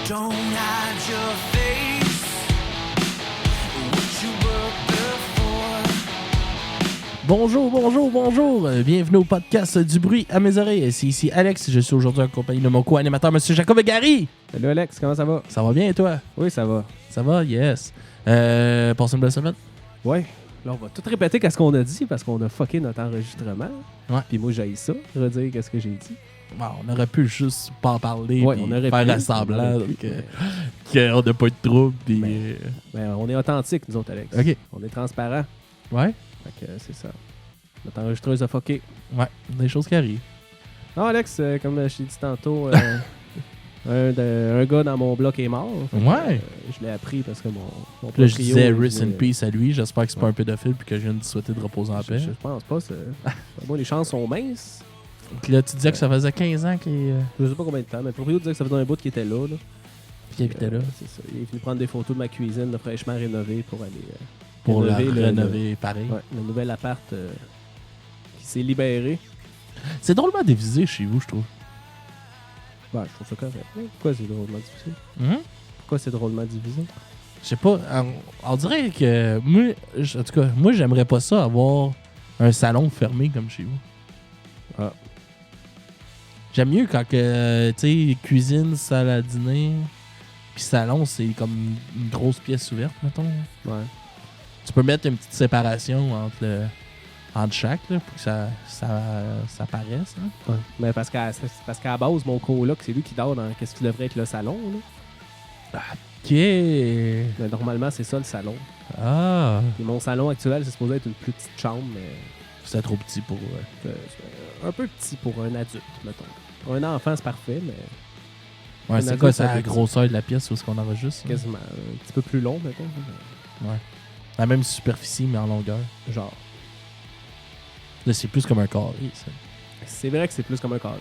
Don't hide your face. What you were before. Bonjour. Bienvenue au podcast du bruit à mes oreilles. C'est ici Alex. Je suis aujourd'hui en compagnie de mon co-animateur, M. Jacob Gary. Salut Alex, comment ça va? Ça va bien et toi? Oui, ça va. Ça va? Yes. Passez une belle semaine? Ouais. Là, on va tout répéter qu'est-ce qu'on a dit parce qu'on a fucké notre enregistrement. Ouais. Puis moi, j'ai ça, redire qu'est-ce que j'ai dit. Bon, on aurait pu juste pas en parler Ouais, puis on aurait faire pu, assemblant on aurait pu, qu'on n'a pas eu de trouble. Puis... Ben, on est authentique, nous autres, Alex. OK. On est transparent. Ouais? Fait que c'est ça. Notre enregistreuse a fucké. Ouais, des choses qui arrivent. Non, Alex, comme je t'ai dit tantôt, un gars dans mon bloc est mort. Fait que, Ouais. je l'ai appris parce que mon Là, je proprio, disais il Rest in disait- Peace à lui. J'espère que c'est pas un pédophile puis que je viens de souhaiter de reposer en paix. Je pense pas. Moi, les chances sont minces. Puis là, tu disais que ça faisait 15 ans qu'il Je sais pas combien de temps, mais le proprio disait que ça faisait un bout qu'il était là. qu'il habitait là. C'est ça. Il est venu prendre des photos de ma cuisine de fraîchement rénovée pour aller Pour la rénover rénover pareil. ouais, le nouvel appart qui s'est libéré. C'est drôlement divisé chez vous, je trouve. Ben, je trouve ça correct. Pourquoi c'est drôlement divisé? Hum? Pourquoi c'est drôlement divisé? Je sais pas, on dirait que moi, en tout cas, moi j'aimerais pas ça avoir un salon fermé comme chez vous. Ah. J'aime mieux quand que, tu sais, cuisine, salle à dîner, puis salon, c'est comme une grosse pièce ouverte, mettons. Ouais. Tu peux mettre une petite séparation entre chaque, là, pour que ça paraisse. Hein. Ouais. Mais parce qu'à la base, mon coloc, c'est lui qui dort dans ce qui devrait être le salon. Là. Ok. Mais normalement, c'est ça le salon. Ah. Puis mon salon actuel, c'est supposé être une plus petite chambre, mais C'est trop petit pour... c'est un peu petit pour un adulte, mettons. Pour un enfant, c'est parfait, mais Ouais, Un c'est adulte, quoi, ça c'est la fait grosseur de la pièce où est-ce qu'on enregistre? Ça? quasiment un petit peu plus long, mettons. Ouais. La même superficie, mais en longueur. Genre. Là, c'est plus comme un carré, ça. C'est vrai que c'est plus comme un carré.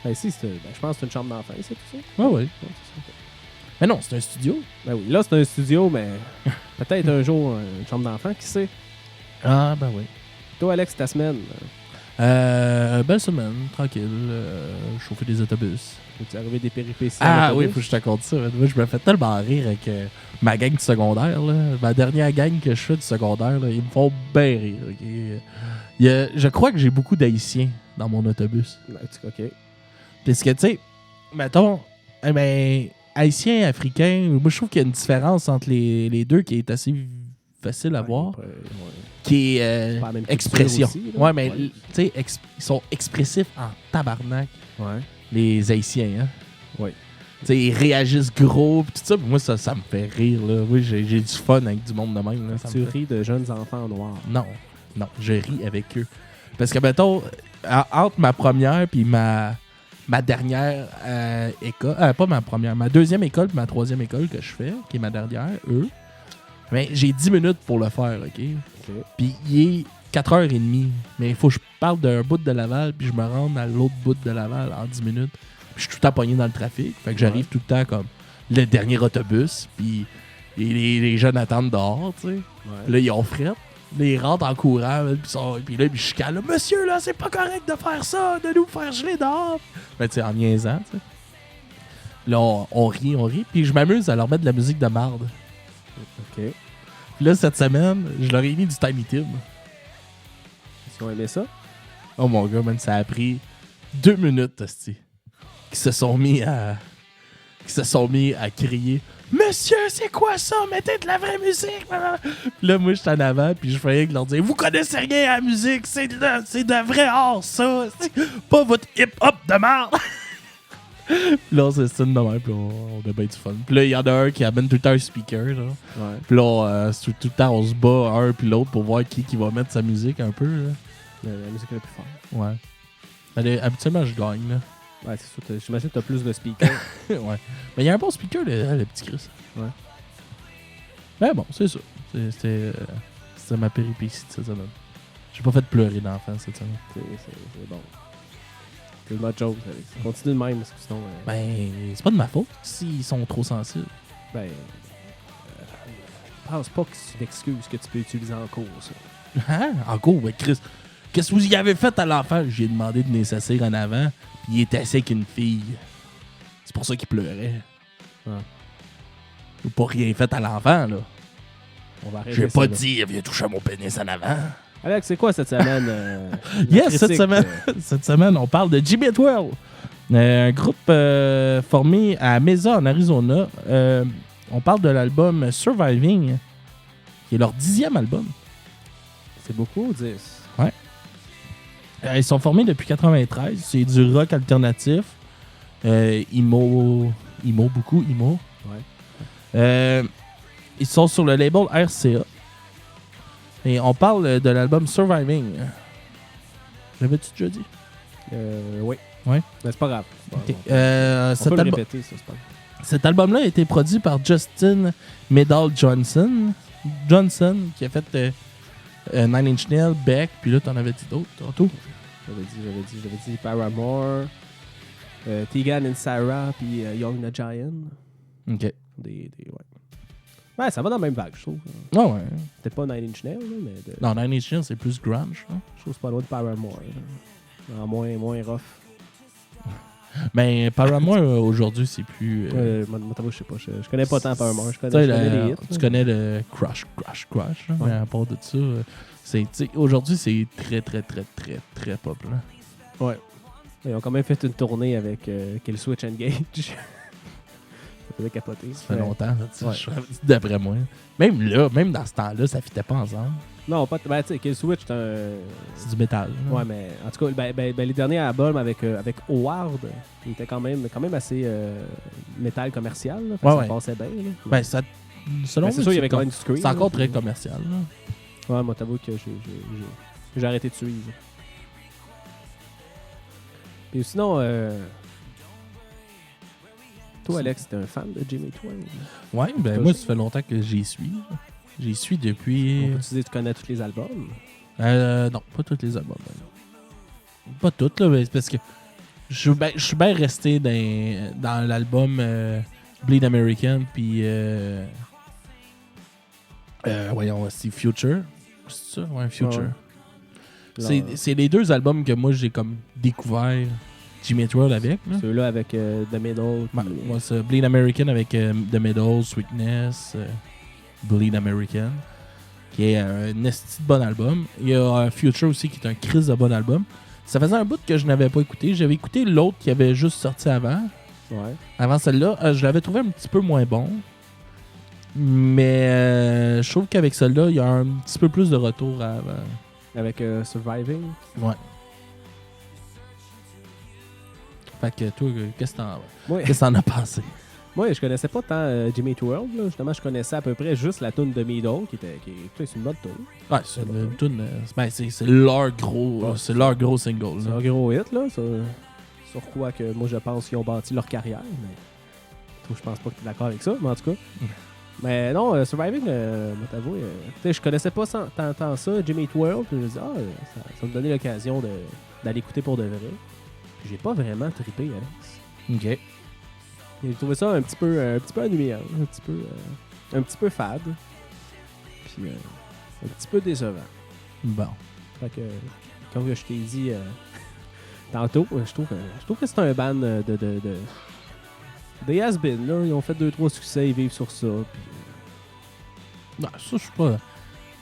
Ben, ici, je pense que c'est une chambre d'enfant, c'est tout ça. Ouais, ouais. Ouais, c'est ça. Mais non, c'est un studio. Ben oui, là, c'est un studio, mais peut-être un jour, une chambre d'enfant, qui sait. Ah, ben oui. Toi, Alex, ta semaine, Belle semaine, tranquille. Chauffer des autobus. tu es arrivé des péripéties. Ah en oui, autobus? faut que je te raconte ça. Moi, je me fais tellement rire avec ma gang du secondaire. Là. Ma dernière gang que je fais du secondaire, là, ils me font bien rire. Ok? Je crois que j'ai beaucoup d'Haïtiens dans mon autobus. Ben, OK. Parce que, tu sais, mettons, Haïtiens, Africains, moi, je trouve qu'il y a une différence entre les deux qui est assez facile à voir. Ouais. Qui est Pas la même culture expression. aussi, là. Ouais, mais Ouais. tu sais, ils sont expressifs en tabarnak, Ouais. les Haïtiens. Hein? Ouais. Tu sais, ils réagissent gros, pis tout ça. Pis moi, ça me fait rire. Là. Oui, j'ai du fun avec du monde de même. Là, ça Tu me fait... ris de jeunes enfants noirs. Non, je ris avec eux. Parce que, mettons, entre ma première puis ma dernière école, pas ma première, ma deuxième école puis ma troisième école que je fais, qui est ma dernière, eux, mais j'ai 10 minutes pour le faire, OK? OK. Puis il est 4h30, mais il faut que je parle d'un bout de Laval puis je me rende à l'autre bout de Laval en 10 minutes. Puis je suis tout le temps pogné dans le trafic. Fait que j'arrive tout le temps comme le dernier autobus, puis les jeunes attendent dehors, tu sais. Ouais. Puis là, ils ont fret. Là, ils rentrent en courant, puis là, ils chicanent. Là, monsieur, là, c'est pas correct de faire ça, de nous faire geler dehors. Ben, tu sais, en niaisant, tu sais. Là, on rit. Puis je m'amuse à leur mettre de la musique de marde. OK. Puis là, cette semaine, je leur ai mis du Tiny Tim. Est-ce qu'ils ont aimé ça? Oh mon gars, man, ça a pris 2 minutes, hostie. Qui se sont mis à crier « Monsieur, c'est quoi ça? Mettez de la vraie musique! » Puis là, moi, j'étais en avant, puis je voyais que leur dire « Vous connaissez rien à la musique, c'est de vrai art, ça! C'est pas votre hip-hop de merde! » Puis là, on s'estime de même, puis on a bien du fun. Puis là, il y en a un qui amène tout le temps un speaker, genre. Ouais. Puis là, tout le temps, on se bat un puis l'autre pour voir qui va mettre sa musique un peu, là. La musique la plus forte. Ouais. Habituellement, je gagne, là. Ouais, c'est sûr. J'imagine que t'as plus de speakers. Ouais. Mais il y a un bon speaker, le petit Chris. Ouais. Mais bon, c'est ça. C'était ma péripétie de cette semaine. J'ai pas fait pleurer d'enfant cette semaine. C'est bon. C'est le mode joke, Alex. Continue de même, parce que sinon... Ben, c'est pas de ma faute s'ils sont trop sensibles. je pense pas que c'est une excuse que tu peux utiliser en cours, ça. Hein? En cours, ben Chris, qu'est-ce que vous y avez fait à l'enfant? J'ai demandé de venir s'asseoir en avant, puis il était assis avec une fille. C'est pour ça qu'il pleurait. Ah. Ou pas rien fait à l'enfant, là. On va arrêter J'ai ça, pas là. dit, viens toucher mon pénis en avant. Alex, c'est quoi cette semaine? Yes, cette semaine, on parle de Jimmy Eat World. Un groupe formé à Mesa, en Arizona. On parle de l'album Surviving, qui est leur 10e album. C'est beaucoup, 10. Ils sont formés depuis 93. C'est du rock alternatif. Emo beaucoup, emo. Ouais. Ils sont sur le label RCA. Et on parle de l'album Surviving. L'avais-tu déjà dit? Oui. Ouais. Mais c'est pas grave. Ok. On peut Cet, le albu- répéter, ça, c'est pas grave. cet album-là a été produit par Justin Medal Johnson. Qui a fait Nine Inch Nails, Beck, puis là, t'en avais dit d'autres tantôt. J'avais dit Paramore, Tegan and Sarah, puis Young the Giant. Ok. Ouais, ça va dans la même vague, je trouve. Ah ouais. Peut-être pas Nine Inch Nails, là, mais Non, Nine Inch Nails, c'est plus grunge. Hein? je trouve que c'est pas loin de Paramore. Là. moins rough. Mais Paramore, aujourd'hui, c'est plus... Moi, je sais pas. Je connais pas tant Paramore. Je Tu sais, connais les hits. tu connais le Crush. Hein, Ouais. mais à part de ça, aujourd'hui, c'est très, très, très, très, très pop. Là. Ouais. Ils ont quand même fait une tournée avec Kill Switch Engage. Ça faisait capoter. Ça fait longtemps, ça, Ouais. d'après moi. Même dans ce temps-là, ça fitait pas ensemble. Non, pas. Ben, tu sais, Kill Switch, c'est un. C'est du métal. Là. Ouais, mais en tout cas, les derniers albums avec Howard, ils étaient quand même assez métal commercial. Là, Ouais, ça ouais. passait bien. Là. Ben, ça, selon Ben, c'est moi, sûr, il y avait quand même du screen. c'est encore là, très puis- commercial. Là. Ouais, moi, t'avoue que j'ai arrêté de suivre. Puis sinon, toi, Alex, t'es un fan de Jimmy Twain. Ouais, ben moi, ça fait longtemps que j'y suis. J'y suis depuis... On peut-tu dire que tu connais tous les albums? Non, pas tous les albums. Ben. Pas toutes, là, mais c'est parce que je suis bien resté dans l'album Bleed American, puis voyons, c'est Future. C'est ça? Ouais, Future. Ouais. C'est les deux albums que moi, j'ai comme découvert Jimmy Eat World avec. Là. Ceux-là avec The Middle. Ouais, puis- moi, c'est Bleed American avec The Middle, Sweetness, Bleed American, qui est un esti de bon album. Il y a Future aussi, qui est un crise de bon album. Ça faisait un bout que je n'avais pas écouté. J'avais écouté l'autre qui avait juste sorti avant. Ouais. Avant celle-là, je l'avais trouvé un petit peu moins bon. Mais je trouve qu'avec celle-là, il y a un petit peu plus de retour à avant. Avec Surviving. Ouais. Fait que toi, qu'est-ce que t'en as pensé? Moi, je connaissais pas tant Jimmy Eat World. Là. Justement, je connaissais à peu près juste la tune de Middle, qui c'est une bonne tune. Ouais, c'est une tune, c'est leur gros, Ouais. c'est leur gros single. C'est Là. un gros hit, là. Sur quoi que moi, je pense qu'ils ont bâti leur carrière. Mais toi, je pense pas que tu es d'accord avec ça, mais en tout cas. Mais non, Surviving, moi, t'avoue, tu sais, je connaissais pas tant ça, Jimmy Eat World. Puis je me dis, ça me donnait l'occasion d'aller écouter pour de vrai. Puis j'ai pas vraiment trippé, Alex. Ok. J'ai trouvé ça un petit peu ennuyant, un petit peu fade, puis un petit peu décevant. Bon. Fait que, comme je t'ai dit tantôt, je trouve que c'est un band des has-been, là. Ils ont fait 2-3 succès, ils vivent sur ça. Puis, Non, ça, je suis pas.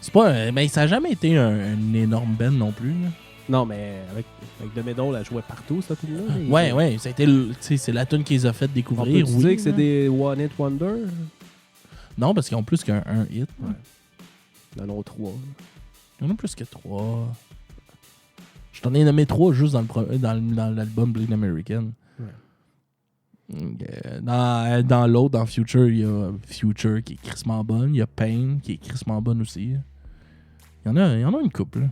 C'est pas. Mais ça a jamais été un énorme band non plus. Là. non, mais avec The Middle, elle jouait partout, cette tune-là. Ouais, ouais. Ça a été. Tu sais, c'est la tune qui les a fait On découvrir. peut Oui, dire que c'est là. des One Hit Wonder? Non, parce qu'ils ont plus qu'un hit. Ouais. Ils en ont 3. Ils en ont plus que 3. Je t'en ai nommé 3 juste dans l'album Bleed American. Dans l'autre, dans Future, il y a Future qui est crissement bonne. Il y a Pain qui est crissement bonne aussi. Il y en a une couple. Là.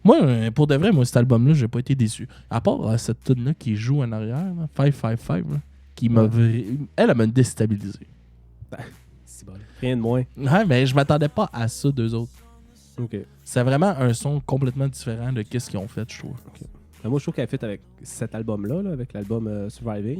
Moi, pour de vrai, cet album-là, j'ai pas été déçu. À part cette tune-là qui joue en arrière, là, 555, là, qui m'a elle m'a déstabilisé. C'est bon. Rien de moins. Ouais, mais je m'attendais pas à ça, d'eux autres. OK. C'est vraiment un son complètement différent de ce qu'ils ont fait, je trouve. Ben, moi, je trouve qu'elle fit avec cet album-là, là, avec l'album Surviving.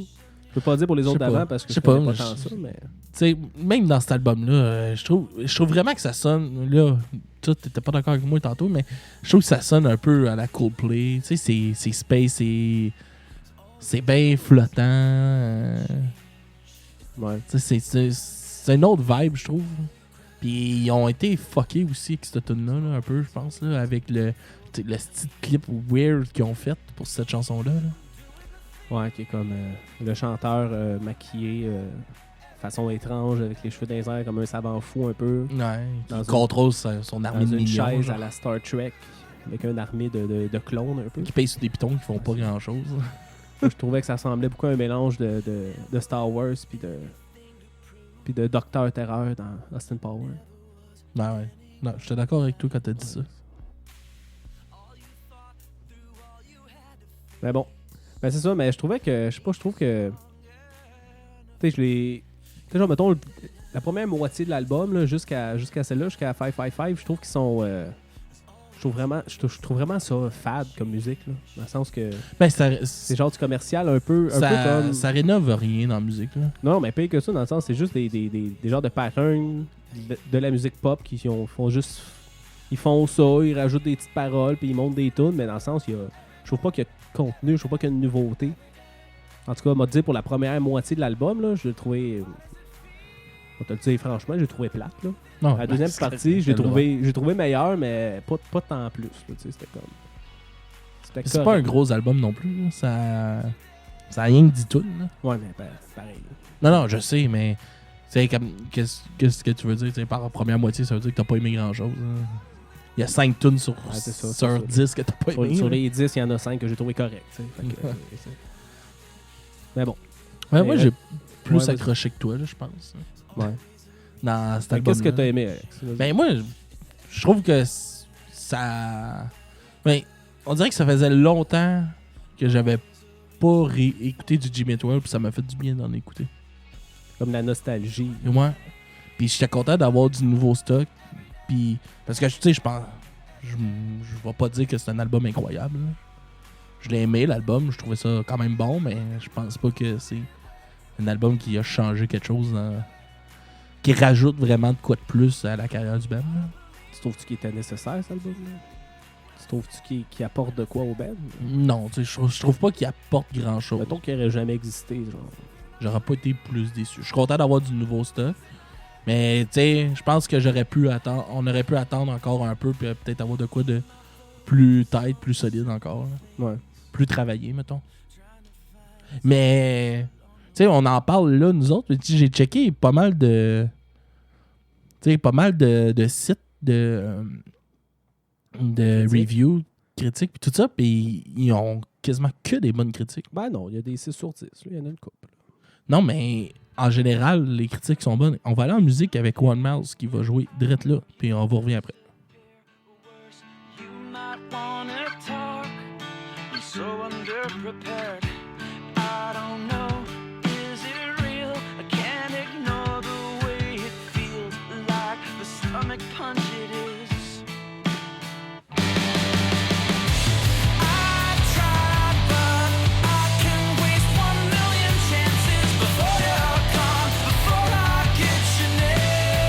Je peux pas dire pour les Je autres sais pas. d'avant parce que Je sais je connais pas, pas tant je- ça, mais... Tu sais, même dans cet album-là, je trouve vraiment que ça sonne. Là, tu t'étais pas d'accord avec moi tantôt, mais je trouve que ça sonne un peu à la Coldplay. Tu sais, c'est space, c'est bien flottant. Ouais. Tu sais, c'est une autre vibe, je trouve. Puis ils ont été fuckés aussi avec cette tune là, un peu, je pense, là, avec le style clip weird qu'ils ont fait pour cette chanson-là. Là. Ouais, qui est comme le chanteur maquillé façon étrange avec les cheveux dans les airs comme un savant fou un peu. Ouais, Dans qui contrôle son armée Dans de une millions. chaise genre, à la Star Trek avec une armée de clones un peu. qui paye sur des pitons qui font pas grand-chose. Je trouvais que ça ressemblait beaucoup à un mélange de Star Wars puis de Docteur Terreur dans Austin Power. Ouais. Non, j'étais d'accord avec toi quand t'as dit ça. Mais bon. Ben c'est ça, mais je trouvais que. Je trouve que. Tu sais, je l'ai. Tu sais, genre, mettons, la première moitié de l'album, là, jusqu'à celle-là, jusqu'à 555, je trouve qu'ils sont. Je trouve vraiment ça fade comme musique, là. Dans le sens que. Ben, C'est genre du commercial un peu comme. ça rénove rien dans la musique. Là. Non, mais pire que ça, dans le sens, c'est juste des genres de patterns de la musique pop qui font juste. Ils font ça, ils rajoutent des petites paroles, puis ils montent des tunes, mais dans le sens, je trouve pas qu'il y a de contenu, je trouve pas qu'il y a de nouveauté. En tout cas, m'a dit pour la première moitié de l'album, là, je l'ai trouvé. On te le dire franchement, je l'ai trouvé plate. Là. Non, La deuxième partie, j'ai trouvé meilleur, mais pas tant plus. Là, c'était comme. C'était C'est pas un correct. gros album non plus. Là. Ça a rien que 10 tunes. Là. Ouais, mais pareil. Non, je sais, mais. C'est comme. Qu'est-ce que tu veux dire? T'sais, par la première moitié, ça veut dire que t'as pas aimé grand-chose. Là. Il y a 5 tunes sur, c'est ça, sur c'est ça. 10 que t'as pas aimé. Sur là. les 10, il y en a 5 que j'ai trouvé corrects. Mais bon. Ouais, moi, Mais, j'ai plus ouais, accroché que toi, là, je pense. Ouais. Dans cet Fait que Qu'est-ce que album-là. t'as aimé, Alex? Ben moi, je trouve que ça... Ben, on dirait que ça faisait longtemps que j'avais pas réécouté du Jimmy Twelve, puis ça m'a fait du bien d'en écouter. Comme la nostalgie. Et moi, puis j'étais content d'avoir du nouveau stock, puis... Parce que, tu sais, je pense... Je vais pas dire que c'est un album incroyable. Là. Je l'ai aimé, l'album, je trouvais ça quand même bon, mais je pense pas que c'est un album qui a changé quelque chose qui rajoute vraiment de quoi de plus à la carrière du band. Là. Tu trouves-tu qu'il était nécessaire, cet album-là? Tu trouves-tu qu'il apporte de quoi au band? Non, tu sais, je trouve pas qu'il apporte grand-chose. Mettons qu'il n'aurait jamais existé, genre. J'aurais pas été plus déçu. Je suis content d'avoir du nouveau stuff. Mais, tu sais, je pense que on aurait pu attendre encore un peu, puis peut-être avoir de quoi de plus tight, plus solide encore. Là. Ouais. Plus travaillé, mettons. Mais, tu sais, on en parle là, nous autres. J'ai checké pas mal de... Tu sais, pas mal de sites de reviews, critiques, puis tout ça, puis ils ont quasiment que des bonnes critiques. Ben non, il y a des 6 sur 10. Il y en a une couple. Non, mais en général, les critiques sont bonnes. On va aller en musique avec One Mouse qui va jouer direct là, puis on vous revient après. You might wanna talk. I'm so underprepared. I don't know. Is it real? I can't ignore the way it feels like the stomach punch it is. I tried, but I can waste 1 million chances before you're gone, before I get your name.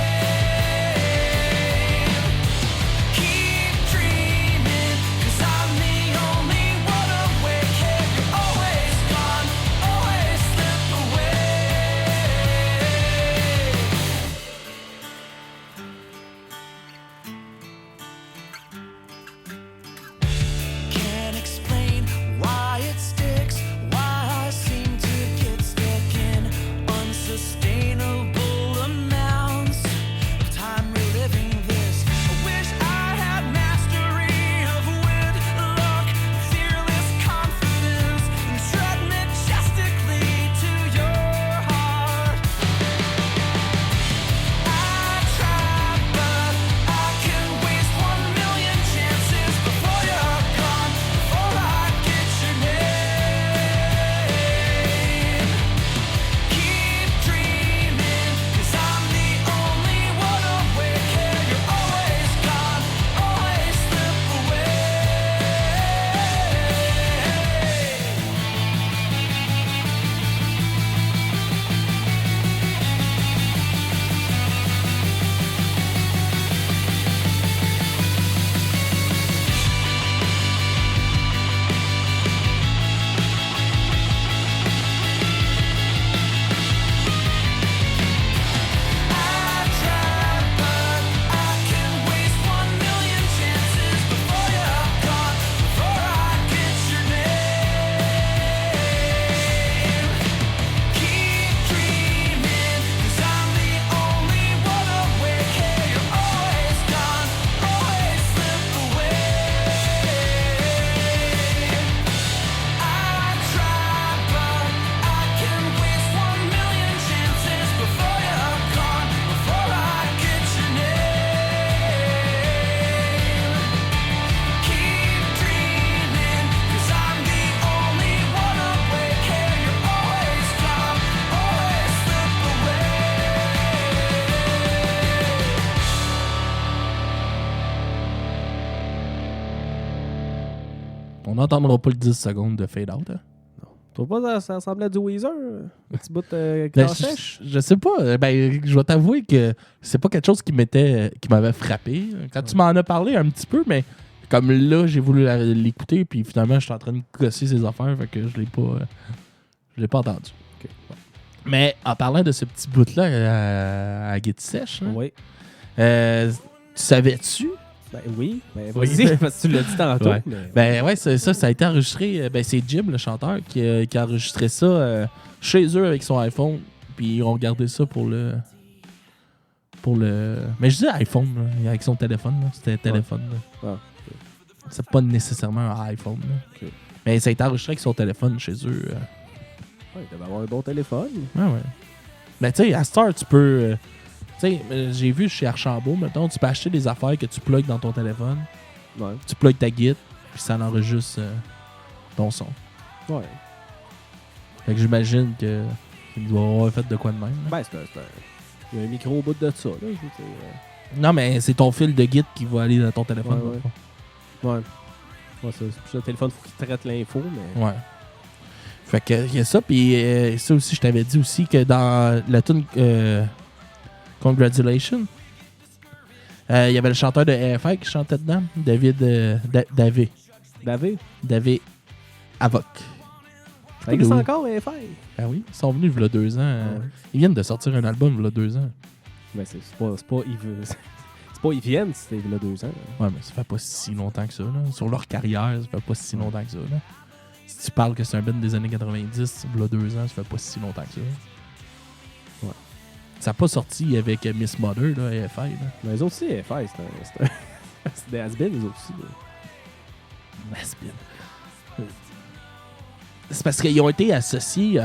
Keep dreaming, 'cause I'm the only one awake here. You're always On n'entendra pas le 10 secondes de fade out. Hein. Tu trouves pas ça ressemblait à du Weezer? Un petit bout de Ben, classe sèche? je sais pas. Ben, je vais t'avouer que c'est pas quelque chose qui m'avait frappé. Quand tu m'en as parlé un petit peu, mais comme là, j'ai voulu l'écouter, puis finalement, je suis en train de gosser ses affaires, fait que je l'ai pas entendu. Ok. Mais en parlant de ce petit bout-là à Guide Sèche, hein, Oui. tu savais-tu? Ben oui. Ben Oui. vas-y, parce que tu l'as dit tantôt. Ouais. Mais... Ben ouais, ça a été enregistré. Ben, c'est Jim, le chanteur, qui a enregistré ça chez eux avec son iPhone. Puis ils ont gardé ça pour le. Mais je dis iPhone, là, avec son téléphone. Là. C'était téléphone. Là. Ah, C'est pas nécessairement un iPhone. Là. Ok. Mais ça a été enregistré avec son téléphone chez eux. Ouais, il devait avoir un bon téléphone. Ouais. Ben tu sais, à Star, tu peux. Tu sais, j'ai vu chez Archambault, mettons, tu peux acheter des affaires que tu plugues dans ton téléphone. Ouais. Tu plugues ta guide, puis ça enregistre ton son. Ouais. Fait que j'imagine que qu'il doit avoir fait de quoi de même. Là. Ben, il y a un micro au bout de ça, là. Je veux dire, Non, mais c'est ton fil de guide qui va aller dans ton téléphone. Ouais. Ouais, c'est plus le téléphone, faut qu'il traite l'info, mais... Ouais. Fait que il y a ça, puis ça aussi, je t'avais dit aussi que dans la tune Congratulations, il y avait le chanteur de AFI qui chantait dedans, David Avoc. Ça existe encore, FR? Ah oui, ils sont venus il y a 2 ans. Ouais. Ils viennent de sortir un album il y a 2 ans. Ben, c'est pas ils viennent, c'était il y a 2 ans. Là. Ouais, mais ça fait pas si longtemps que ça. Là. Sur leur carrière, ça fait pas si longtemps que ça. Là. Si tu parles que c'est un band des années 90, il y a 2 ans, ça fait pas si longtemps que ça. Ouais. Ça n'a pas sorti avec Miss Mother, là, AFI. Là. Mais les autres aussi, FR, c'est des has-been, les autres aussi. Là. Has-been. C'est parce qu'ils ont été associés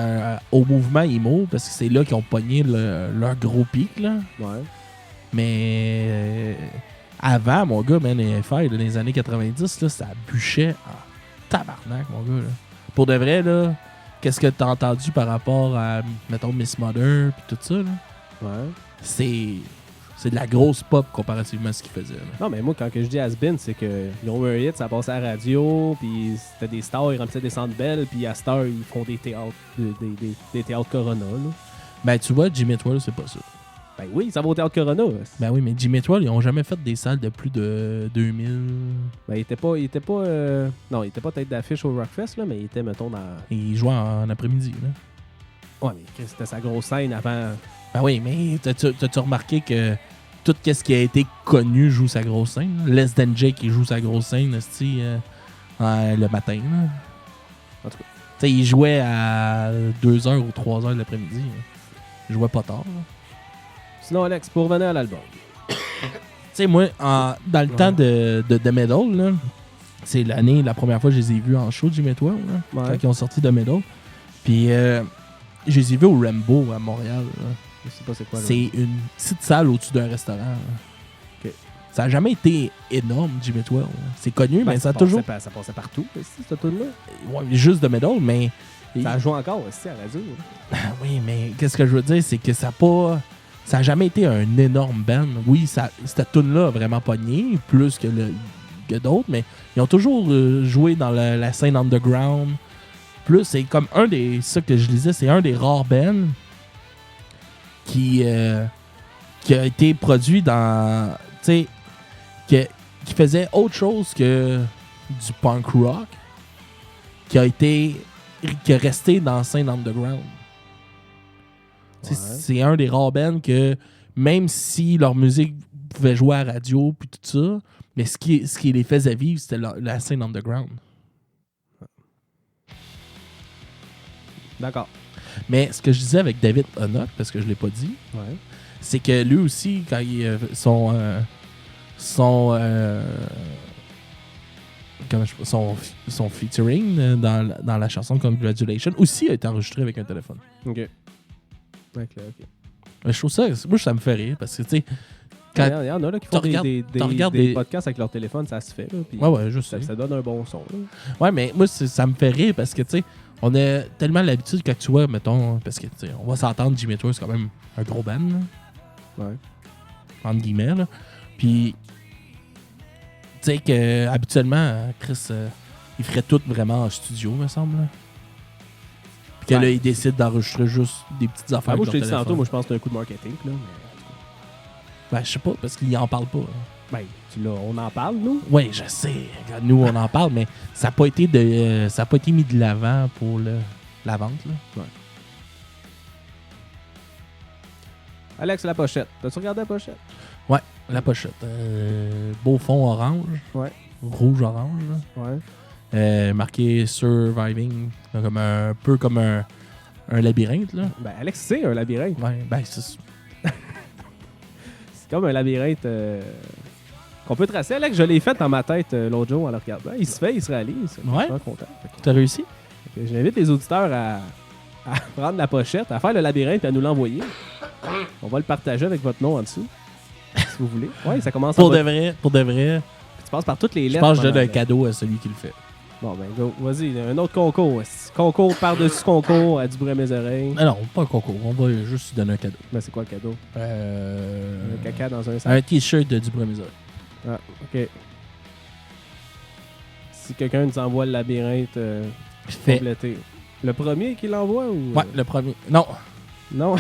au mouvement emo, parce que c'est là qu'ils ont pogné leur gros pic. Là. Ouais. Mais avant, mon gars, man, AFI, là, dans les années 90, là, ça bûchait en tabarnak, mon gars. Là. Pour de vrai, là, qu'est-ce que t'as entendu par rapport à, mettons, Miss Mother puis tout ça, là? Ouais. C'est de la grosse pop comparativement à ce qu'ils faisaient. Là. Non, mais moi, quand que je dis has-been, c'est qu'ils ont eu un hit, ça passait à la radio, puis c'était des stars, ils remplissaient des centres belles, puis à Star, ils font des théâtres, des théâtres Corona, là. Ben, tu vois, Jimmy Twirl, c'est pas ça. Ben oui, ça va au théâtre Corona. Ben oui, mais Jimmy Twirl, ils ont jamais fait des salles de plus de 2000. Ben, il était pas non, il était pas tête d'affiche au Rockfest, là, mais il était, mettons, dans... Ils jouaient en après-midi, là. Ouais, mais c'était sa grosse scène avant... Ben oui, mais t'as-tu remarqué que tout ce qui a été connu joue sa grosse scène? Là? Less Than Jake, qui joue sa grosse scène, le matin, là. En tout cas. Tu sais, il jouait à 2h ou 3h de l'après-midi. Là. Il jouait pas tard, là. Sinon, Alex, pour revenir à l'album. Tu sais, moi, dans le temps de The Medal, là, c'est la première fois que je les ai vus en show, Jimmy Twirl, là, quand ils ont sorti The Medal. Puis, je les ai vus au Rambo à Montréal. Là. Je sais pas c'est quoi. C'est une petite salle au-dessus d'un restaurant. Là. Okay. Ça n'a jamais été énorme, Jimmy Twirl. C'est connu, mais ça a toujours... Ça passait partout, cette tune-là. Ouais, juste The Medal, mais... Ça a joué encore aussi à la radio. Oui, mais qu'est-ce que je veux dire, c'est que ça n'a jamais été un énorme band. Oui, cette tune-là a vraiment pogné, plus que d'autres, mais ils ont toujours joué dans la scène underground. Plus, c'est comme ça que je lisais, c'est un des rares bands qui a été produit dans, tu sais, qui faisait autre chose que du punk rock, qui est resté dans la scène underground. Ouais. C'est un des rares bands que, même si leur musique pouvait jouer à la radio puis tout ça, mais ce qui les faisait vivre, c'était la scène underground. D'accord. Mais ce que je disais avec David Honnock, parce que je l'ai pas dit, c'est que lui aussi, quand son featuring dans la chanson Congratulations aussi a été enregistré avec un téléphone. OK. Ok. Mais je trouve ça, moi, ça me fait rire parce que, tu sais, il y en a là, qui font des podcasts avec leur téléphone, ça se fait. Là, puis ouais, je sais. Ça donne un bon son. Là. Ouais, mais moi, ça me fait rire parce que, tu sais, on a tellement l'habitude quand tu vois, mettons, parce que, tu sais, on va s'entendre, Jimmy Twirl, c'est quand même un gros band. Là. Ouais. Entre guillemets, là. Puis, tu sais, que habituellement, Chris, il ferait tout vraiment en studio, me semble. Là. Puis que Ouais. là, il décide d'enregistrer juste des petites affaires. Ah, moi, avec je t'ai leur dit tantôt, téléphone. moi, je pense que c'est un coup de marketing. Là, Ben, je sais pas, parce qu'il en parle pas. ben, on en parle, nous. Oui, je sais. Regarde, nous, on en parle, mais ça n'a pas été mis de l'avant pour la vente. Là. Alex, la pochette. T'as-tu regardé la pochette? La pochette. Beau fond orange. Ouais. Rouge-orange. là. Ouais. Marqué Surviving. Comme un peu comme un labyrinthe. Là. Ben, Alex, c'est un labyrinthe. Ouais, ben, c'est C'est comme un labyrinthe qu'on peut tracer. Alex, je l'ai fait dans ma tête l'autre jour en le regardant. Il se fait, il se réalise. Ouais. Je suis content. T'as réussi? Fait que j'invite les auditeurs à prendre la pochette, à faire le labyrinthe et à nous l'envoyer. On va le partager avec votre nom en dessous. Si vous voulez. Ouais, ça commence Pour en de vrai, Tu passes par toutes les je lettres. pense que je donne pendant un cadeau à celui qui le fait. Bon, ben, go. Vas-y, un autre concours. Concours par-dessus concours à du bruit à mes oreilles. Ah non, pas un concours. On va juste lui donner un cadeau. Ben, c'est quoi le cadeau? Un caca dans un sac? Un t-shirt de Dubreuil Mézard. Ah, ok. Si quelqu'un nous envoie le labyrinthe Fait. complété. Le premier qui l'envoie ou. Ouais, le premier. Non. Non.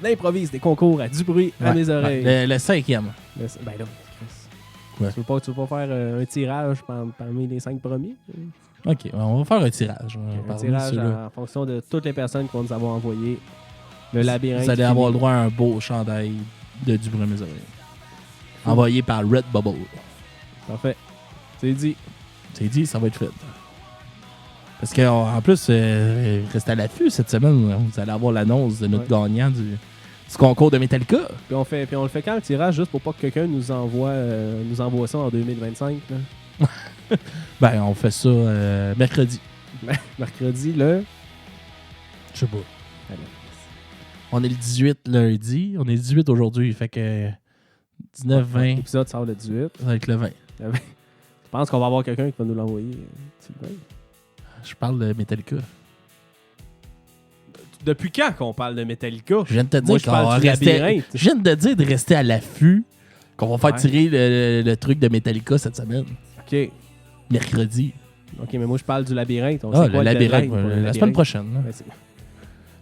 On improvise des concours à du bruit à Ouais, mes oreilles. ouais, le 5e. Ben là, Chris. Ouais. Tu veux pas faire un tirage parmi les 5 premiers? Ok, on va faire un tirage. Un Parmi tirage ceux-là. en fonction de toutes les personnes qui vont nous avoir envoyé le labyrinthe. Vous allez avoir le droit à un beau chandail de Dubreuil Mézard. Envoyé par Redbubble. Parfait. C'est dit. C'est dit, ça va être fait. Parce qu'en plus, restez à l'affût cette semaine. Vous allez avoir l'annonce de notre gagnant du concours de Metallica. Puis on le fait quand le tirage, juste pour pas que quelqu'un nous envoie ça en 2025. Là. Ben, on fait ça mercredi. Mercredi, le. Je sais pas. Allez. On est le 18 lundi. On est le 18 aujourd'hui. Fait que 19, 20, L'épisode sort le 18. ça va être le 20. Je pense qu'on va avoir quelqu'un qui va nous l'envoyer. Sylvain. Je parle de Metallica. Depuis quand qu'on parle de Metallica? Je viens de te dire Moi, je qu'on parle va du rester... labyrinthe. Je viens de te dire de rester à l'affût. Qu'on va faire Ouais. tirer le truc de Metallica cette semaine. OK. Mercredi. OK, mais moi, je parle du labyrinthe. On Ah, sait le quoi, labyrinthe. deadline pour le La labyrinthe? semaine prochaine. là. Ouais, c'est-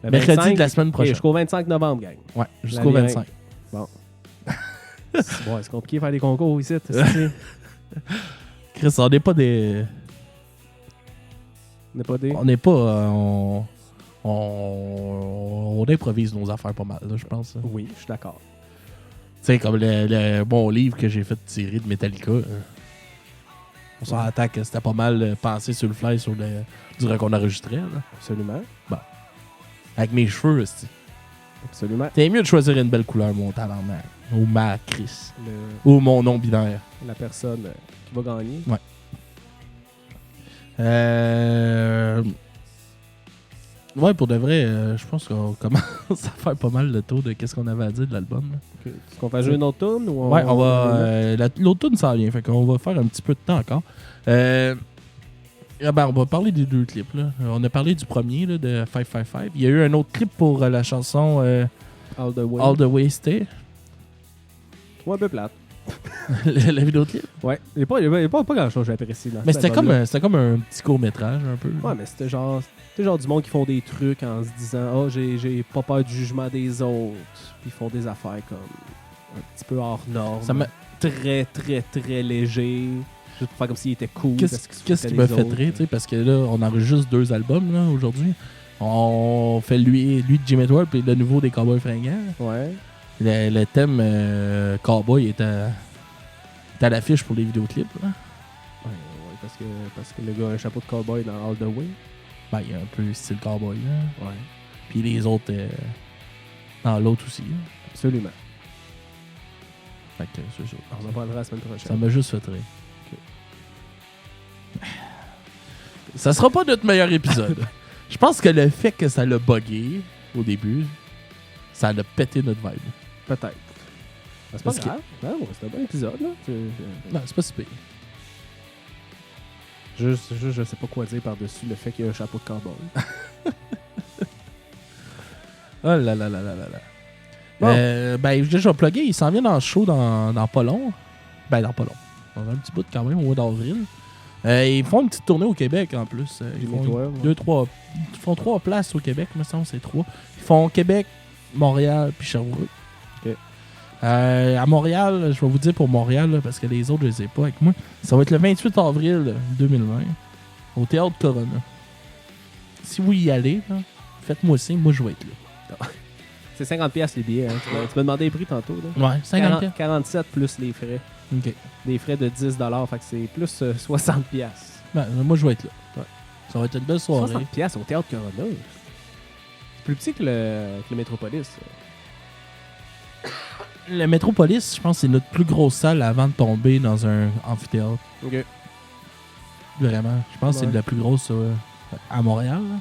Le Mercredi 25, de la semaine OK, prochaine. jusqu'au 25 novembre, gang. Ouais, jusqu'au Labyrinthe. 25. C'est compliqué de faire des concours ici. On Chris, on n'est pas des... n'est pas des... On n'est pas... on improvise nos affaires pas mal, là, je pense. Tu Oui, je suis d'accord. sais, comme le bon livre que j'ai fait tirer de Metallica. On s'en attend que c'était pas mal pensé sur le fly sur durant qu'on enregistrait. Là. Absolument. Avec mes cheveux, c'est... Absolument. T'es mieux de choisir une belle couleur, mon tabarnak. Ou ma Chris. Le- Ou mon nom binaire. la personne qui va gagner. Ouais, pour de vrai, je pense qu'on commence à faire pas mal le tour de qu'est-ce qu'on avait à dire de l'album. là. OK. Est-ce qu'on va jouer une autre tune ou Ouais, on va. L'autre tune s'en vient, fait qu'on va faire un petit peu de temps encore. On va parler des deux clips. Là. On a parlé du premier là, de 555. Il y a eu un autre clip pour la chanson All the Way. All the Way Stay. Ouais, un peu plate. la vidéoclip. Ouais. Il n'y a pas grand-chose que j'apprécie dans Mais cet c'était comme, album-là. c'était comme un petit court-métrage, un peu. Ouais, mais c'était genre du monde qui font des trucs en se disant « Oh, j'ai pas peur du jugement des autres. » Puis ils font des affaires comme un petit peu hors norme. Ça m'a- Très, très, très léger. Juste pour faire comme s'il était cool. parce qu'il se Qu'est-ce foutait qui m'a des fait autres. rire, tu sais, parce que là, on enregistre juste 2 albums là, aujourd'hui. On fait lui de Jim Edward puis le nouveau des Cowboys Fringants. Ouais. Le thème Cowboy est à l'affiche pour les vidéoclips. Là. Ouais, parce que le gars a un chapeau de cowboy dans All the Way. Ben, il y a un peu style Cowboy. Là. Ouais. Puis les autres dans l'autre aussi. Là. Absolument. Fait que c'est ça. On en parlera la semaine Ça prochaine. m'a juste fait rire. Ça sera pas notre meilleur épisode. Je pense que le fait que ça l'a buggé au début, ça l'a pété notre vibe. Peut-être. Ben, c'est pas Parce que- grave. Non, c'est un bon épisode, là. Non, c'est pas si pire. Juste, je sais pas quoi dire par-dessus le fait qu'il y a un chapeau de cowboy. Oh là là là là là là. Bon. Ben, je vais plugger. Il s'en vient dans le show dans pas long. Ben, dans pas long. Dans un petit bout quand même, au mois d'avril. Ils font une petite tournée au Québec en plus. Ils Jimmy font Tour, ouais. ils font 3 places au Québec, me semble, c'est 3. Ils font Québec, Montréal puis Sherbrooke. Ok. À Montréal, je vais vous dire pour Montréal, là, parce que les autres, je les ai pas avec moi. Ça va être le 28 avril 2020 au Théâtre Corona. Si vous y allez, là, faites-moi signe, moi je vais être là. C'est 50$ les billets. Hein. Tu m'as demandé les prix tantôt. Là. Ouais, 50$. 47 plus les frais. Ok. Des frais de 10$, fait que c'est plus 60$. Ben, moi je vais être là. Ouais. Ça va être une belle soirée. 60$ au Théâtre Corona. C'est plus petit que le Métropolis. Le Métropolis, je pense que c'est notre plus grosse salle avant de tomber dans un amphithéâtre. Ok. Vraiment. Je pense que c'est la plus grosse à Montréal. Là.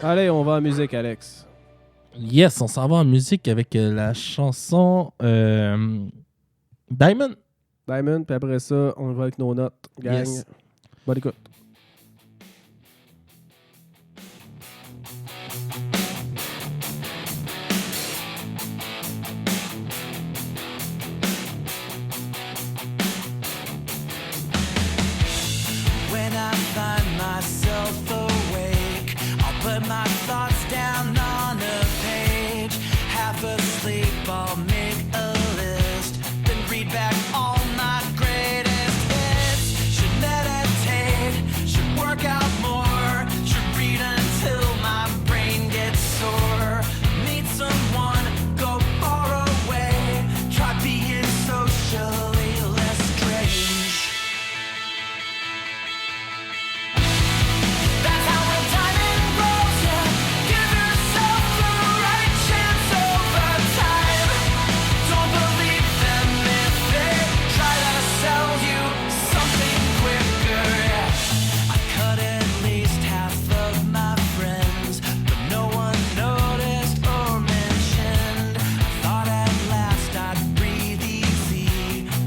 Allez, on va en musique, Alex. Yes, on s'en va en musique avec la chanson Diamond. Diamond, puis après ça, on va avec nos notes. Gang. Yes. Bonne écoute. When I find myself awake, I'll put my thoughts down on a page. Half asleep, I'll make a list, then read back all my greatest hits. Should meditate, should work out more, should read until my brain gets sore. Meet someone, go far away, try being socially less strange. That's how when timing rolls you, give yourself the right chance over time. Don't believe them if they try to sell you something quicker. I cut at least half of my friends, but no one noticed or mentioned. I thought at last I'd breathe easy,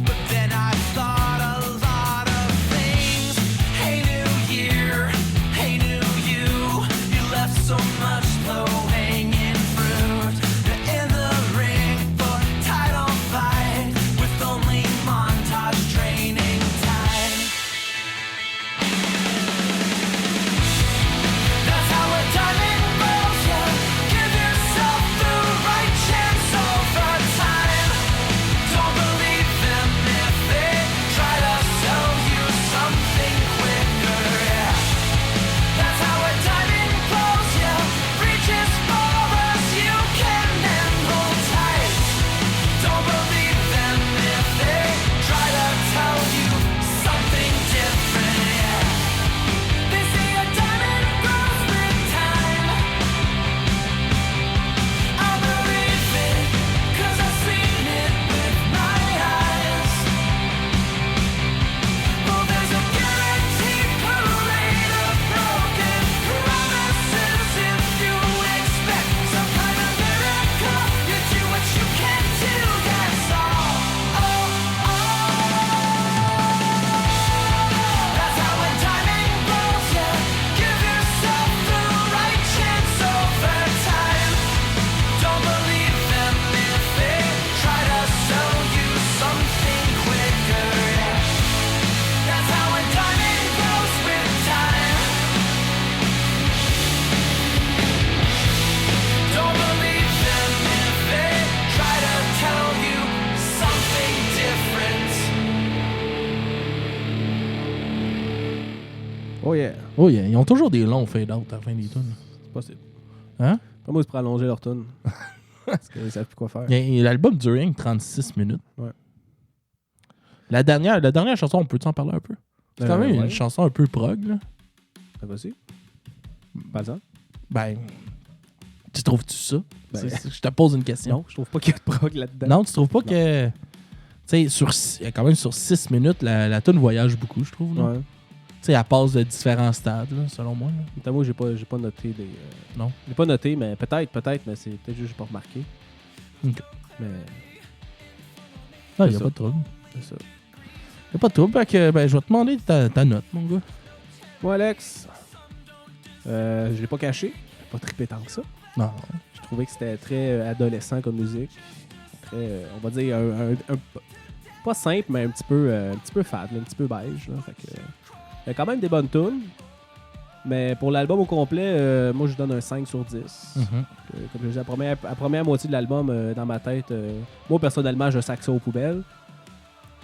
but then I thought a lot of things. Hey, new year. Hey, new you, you left so much low-hanging fruit. You're in the ring for title fight with only montage training time. That's how a diamond rolls you. Give yourself the right chance over time. Don't believe them if they try to sell you something quicker. Yeah. That's how a diamond blows you. Reach as far as you can and hold tight. Don't believe them if they try to tell you something different. Yeah. They say a diamond grows with time. I believe it, 'cause I've seen it with my eyes. Well, there's a guaranteed parade of broken promises if you expect some kind of miracle. You do what you can do, that's all. That's how when timing rolls you, give yourself the right chance over time. Don't believe them if they try to sell you something quicker. Yeah. That's how when timing grows with time. Don't believe them if they try to tell you something different. Oh yeah. Oh yeah, ils ont toujours des longs fade-out à la fin des tunes. C'est possible. Hein? Pas moi, c'est pour allonger leur tune. Parce qu'ils savent plus quoi faire. L'album dure rien que 36 minutes. Ouais. La dernière chanson, on peut-tu en parler un peu? C'est quand même ouais. une chanson un peu prog, là. Ça va aussi? Pas ça? Ben, tu trouves-tu ça? Ben- Je te pose une question. Non, je trouve pas qu'il y a de prog là-dedans. Non, tu trouves pas que... Tu sais, quand même sur 6 minutes, la tune voyage beaucoup, je trouve. Là. Ouais. Tu sais, elle passe de différents stades, là, selon moi. Là. Notamment, j'ai pas noté des. Non. J'ai pas noté, mais peut-être, mais c'est peut-être juste que j'ai pas remarqué. Ok. Mais Non, C'est y a ça. pas de trouble. c'est ça. Y a pas de trouble. Fait que, ben, je vais te demander ta note, mon gars. Moi, Alex, je l'ai pas caché. J'ai pas trippé tant que ça. Non. Je trouvais que c'était très adolescent comme musique. Très, on va dire, pas simple, mais un petit peu fade, là, un petit peu beige. Là, fait que, il y a quand même des bonnes tunes. Mais pour l'album au complet, moi je donne un 5 sur 10. Comme je disais, la première moitié de l'album, dans ma tête, moi personnellement, je sac ça aux poubelles.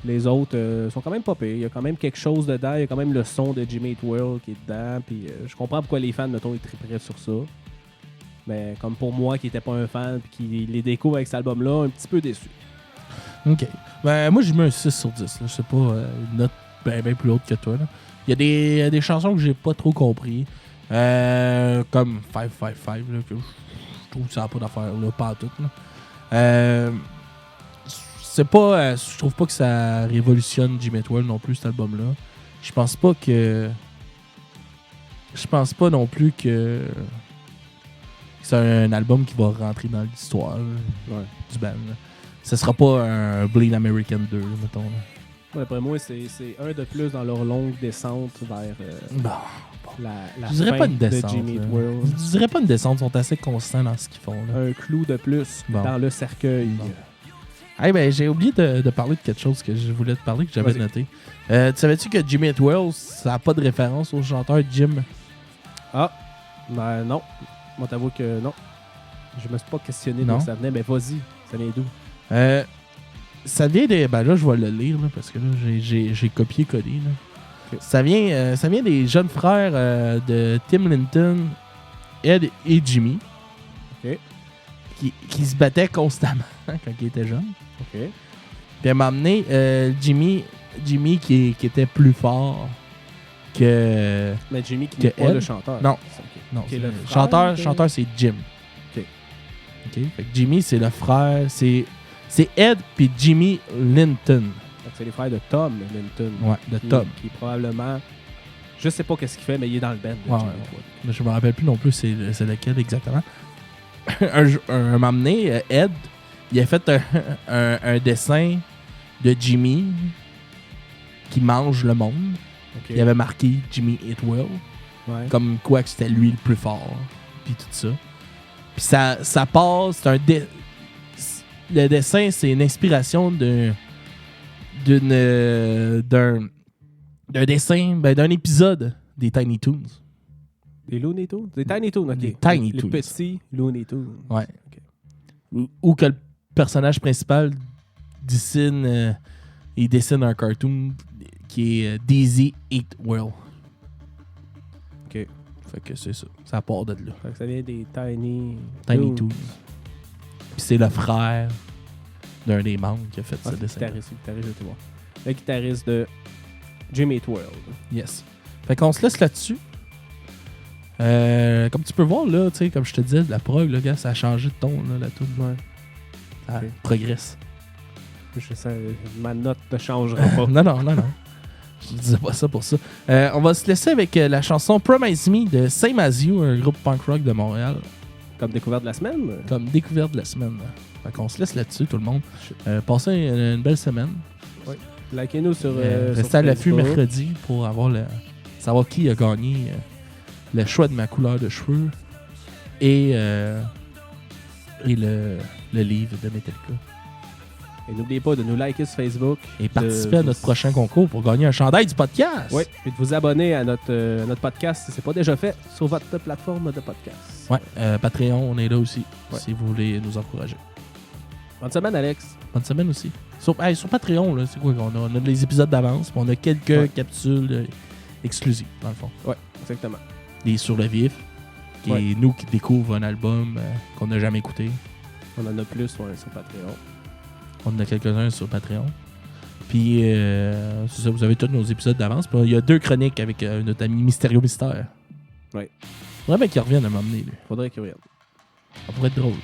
Les autres sont quand même pas pires. Il y a quand même quelque chose dedans. Il y a quand même le son de Jimmy Eat World qui est dedans. Puis je comprends pourquoi les fans, mettons, ils tripperaient sur ça. Mais comme pour moi, qui n'était pas un fan puis qui les découvre avec cet album-là, un petit peu déçu. OK. Ben, moi, j'ai mis un 6 sur 10. Là. Je sais pas, une note bien plus haute que toi. Là. Il y a des chansons que j'ai pas trop compris. Comme 555, là, que je trouve que ça n'a pas d'affaire, là, pas en tout. Là. C'est pas, je trouve pas que ça révolutionne Jimmy Eat World non plus, cet album-là. Je pense pas non plus que c'est un album qui va rentrer dans l'histoire là, du band. Là. Ce sera pas un Bleed American 2, mettons. Là. Ouais, après moi, c'est un de plus dans leur longue descente vers la je dirais fin pas une descente. de Jimmy Eat Là. World. Je dirais pas une descente, ils sont assez constants dans ce qu'ils font. Là. Un clou de plus Bon. dans le cercueil. Bon. Hey, ben, j'ai oublié de parler de quelque chose que je voulais te parler, que j'avais Vas-y. noté. Tu savais-tu que Jimmy Eat World, ça n'a pas de référence au chanteur Jim? Ah, ben non. Moi, t'avoue que non. Je me suis pas questionné Non. d'où ça venait, mais vas-y, ça vient d'où? Ça vient des... Ben là, je vais le lire, là, parce que là, j'ai copié-collé. Là. Okay. Ça vient des jeunes frères de Tim Linton, Ed et Jimmy, OK. qui se battaient constamment quand ils étaient jeunes. OK. Puis à un moment donné, Jimmy qui était plus fort que... Mais Jimmy qui Que n'est pas Ed? le chanteur. Non. Ok. Non, Ok, c'est le le frère, chanteur c'est Jim. Ok. OK. Fait que Jimmy, c'est le frère. C'est Ed puis Jimmy Linton. Donc, c'est les frères de Tom Linton. Ouais, de qui, Tom. Qui probablement... Je sais pas qu'est-ce qu'il fait, mais il est dans le band. de Ouais, Jimmy ouais. Eat World. Mais je me rappelle plus non plus c'est lequel exactement. un moment donné, Ed, il a fait un dessin de Jimmy qui mange le monde. Ok. Il avait marqué Jimmy Eat World. Ouais. Comme quoi que c'était lui le plus fort. Puis tout ça. Puis ça part, c'est le dessin, c'est une inspiration d'un dessin, d'un épisode des Tiny Toons. Des Looney Tunes? Des Tiny Toons, ok. Des Tiny les Toons. petits Looney Tunes. Ouais. Ok. Où que le personnage principal dessine un cartoon qui est Daisy Eat World. Ok. Fait que c'est ça. Ça part de là. Fait que ça vient des Tiny Toons. Puis c'est le frère d'un des membres qui a fait ce Ah, dessin. le guitariste, je vais te voir. Le guitariste de Jimmy Eat World. Yes. Fait qu'on se laisse là-dessus. Comme tu peux voir, là, tu sais, comme je te disais, la prog, là, gars, ça a changé de ton, là, la toute. Ouais. Ça Ok. progresse. Je sais, ma note ne changera pas. non. Je disais pas ça pour ça. On va se laisser avec la chanson Promise Me de Same As You, un groupe punk rock de Montréal, Comme découverte de la semaine. comme découverte de la semaine. Fait qu'on se laisse là-dessus, tout le monde. Passez une belle semaine. Likez-nous sur. Restez sur à l'affût Facebook. mercredi pour savoir qui a gagné le choix de ma couleur de cheveux et le livre de Metallica. Et n'oubliez pas de nous liker sur Facebook. Et participer à notre prochain concours pour gagner un chandail du podcast. Oui, et de vous abonner à notre podcast si ce n'est pas déjà fait sur votre plateforme de podcast. Ouais, Patreon, on est là aussi, Ouais. si vous voulez nous encourager. Bonne semaine, Alex. Bonne semaine aussi. Sur Patreon, là, c'est quoi qu'on a? On a des épisodes d'avance, puis on a quelques Ouais. capsules exclusives, dans le fond. Oui, exactement. Des sur le vif, qui Ouais. est nous qui découvrons un album qu'on n'a jamais écouté. On en a plus sur Patreon. On en a quelques-uns sur Patreon. Puis, c'est ça, vous avez tous nos épisodes d'avance. Puis, il y a 2 chroniques avec notre ami Mysterio Mystère. Ouais. Faudrait bien qu'il revienne à m'emmener, lui. Faudrait qu'il revienne. Ça pourrait être drôle.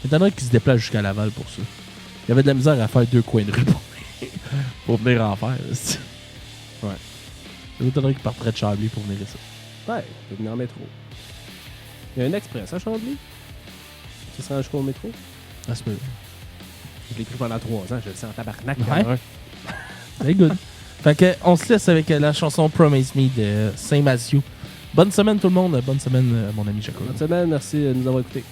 M'étonnerait qu'il se déplace jusqu'à Laval pour ça. Il y avait de la misère à faire 2 coins de rue pour venir en faire. C'est- Ouais. Ça m'étonnerait qu'il partirait de Chambly pour venir ici. Ouais, il peut venir en métro. Il y a un express à Chambly qui se rend jusqu'au métro. Ça se peut. Je l'ai pris pendant 3 ans, je le sais en tabarnak. Ouais. il y en a un. C'est good. Fait que, on se laisse avec la chanson Promise Me de Same As You. Bonne semaine tout le monde. Bonne semaine, mon ami Jacob. Bonne semaine, merci de nous avoir écoutés.